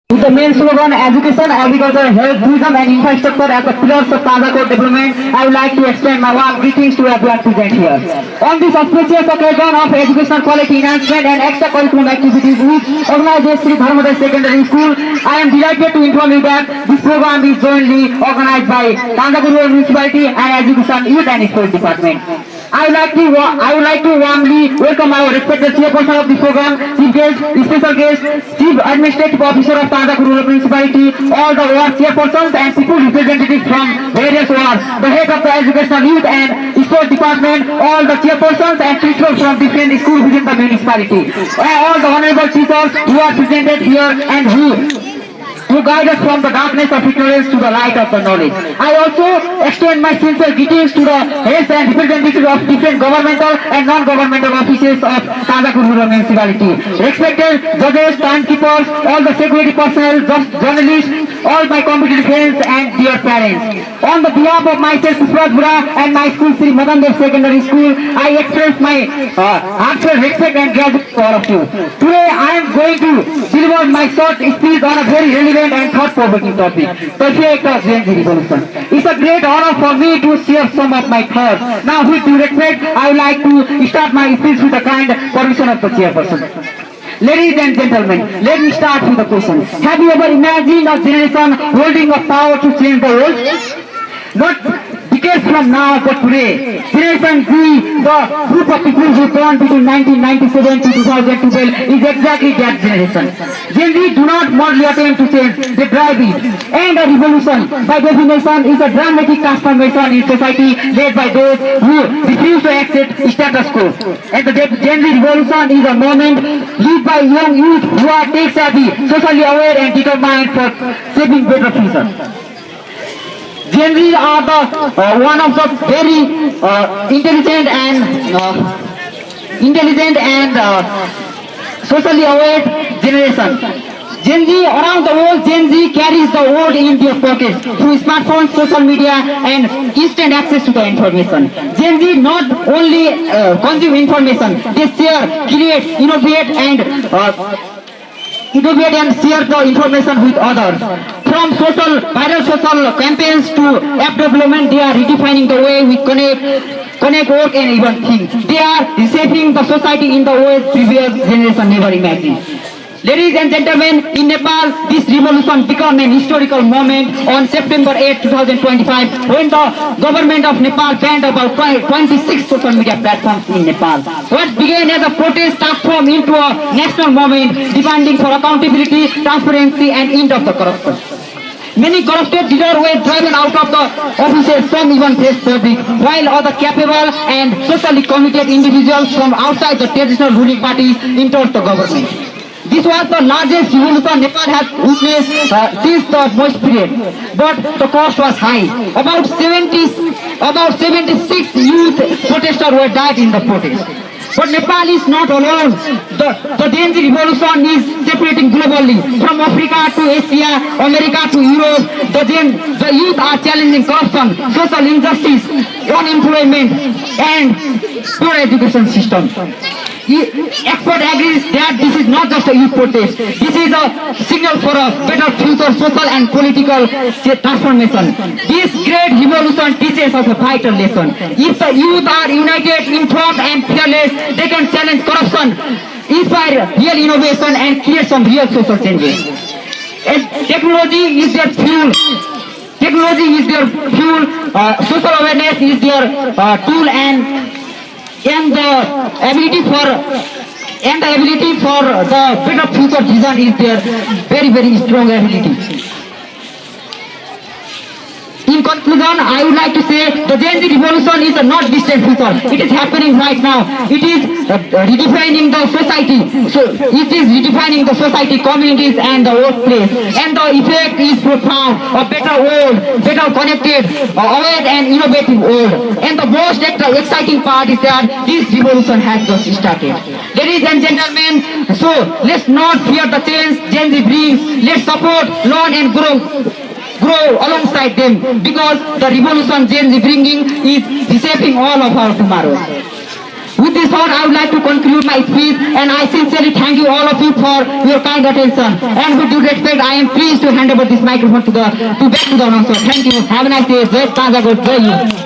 With the main slogan Education, Agriculture, Health, Tourism and Infrastructure as the pillars of Tazakot development, I would like to extend my warm greetings to everyone present here. On this auspicious occasion of educational quality enhancement and extracurricular activities which organized at Sri Dharmoday Secondary School, I am delighted to inform you that this program is jointly organized by Tazakot Municipality and Education, Youth and Sports Department. I would like to warmly welcome our respected chairperson of the program, chief guest, special guest, chief administrative officer of Tazakot Rural Municipality, all the ward chairpersons and people representatives from various wards, the head of the educational youth and sports department, all the chairpersons and principals from different schools within the municipality, all the honorable teachers who are presented here and who guide us from the darkness of ignorance to the light of the knowledge. I also extend my sincere greetings to the heads and representatives of different governmental and non-governmental offices of Tazakot Rural Municipality. Respected judges, timekeepers, all the security personnel, journalists, all my competent friends and dear parents. On the behalf of myself, Pushparaj Bura, and my school, Sri Madan Dev Secondary School, I express my heartfelt respect and gratitude to all of you. Today I am going to deliver my short speech on a very relevant and thought-provoking topic, the effect of Gen Z revolution. It's a great honor for me to share some of my thoughts. Now, with due respect, I would like to start my speech with the kind permission of the chairperson. Ladies and gentlemen, let me start with a question. Have you ever imagined a generation holding a power to change the world? Not decades from now, but today. Generation Z, the group of people who born between 1997 to 2012, is exactly that generation. Gen Z do not merely attempt to change, they drive it. And a revolution, by definition, is a dramatic transformation in society led by those who refuse to accept status quo. And the Gen Z revolution is a moment led by young youth who are tech-savvy, socially aware and determined for shaping better future. Gen Z are one of the very intelligent and socially aware generation. Gen Z, around the world, Gen Z carries the world in their pockets through smartphones, social media and instant access to the information. Gen Z not only consume information, they share, create, innovate and share the information with others. From viral social campaigns to app development, they are redefining the way we connect, work and even think. They are reshaping the society in the ways previous generation never imagined. Ladies and gentlemen, in Nepal, this revolution became an historical moment on September 8, 2025, when the government of Nepal banned about 26 social media platforms in Nepal. What began as a protest transformed into a national movement demanding for accountability, transparency and end of the corruption. Many corrupted leaders were driven out of the offices, some even faced public, while other capable and socially committed individuals from outside the traditional ruling parties entered the government. This was the largest revolution Nepal has witnessed since the Moist period, but the cost was high. About 76 youth protesters were died in the protest. But Nepal is not alone. The Gen Z revolution is separating globally. From Africa to Asia, America to Europe, the youth are challenging corruption, social injustice, unemployment, and poor education system. Expert agrees that this is not just a youth protest. This is a signal for a better future social and political transformation. This great revolution teaches us a vital lesson. If the youth are united, informed and fearless, they can challenge corruption, inspire real innovation and create some real social changes. And technology is their fuel. Social awareness is their tool and the ability for the better future vision is their very, very strong ability. In conclusion, I would like to say the Gen Z revolution is a not distant future. It is happening right now. It is redefining the society. So it is redefining the society, communities and the workplace. And the effect is profound. A better world, better connected, aware and innovative world. And the most exciting part is that this revolution has just started. Ladies and gentlemen, so let's not fear the change Gen Z brings. Let's support, learn and grow alongside them, because the revolution Gen Z bringing is reshaping all of our tomorrows. With this thought, I would like to conclude my speech, and I sincerely thank you all of you for your kind attention. And with due respect, I am pleased to hand over this microphone to back to the announcer. Thank you. Have a nice day. Jai Tanjagod. Jai Hind.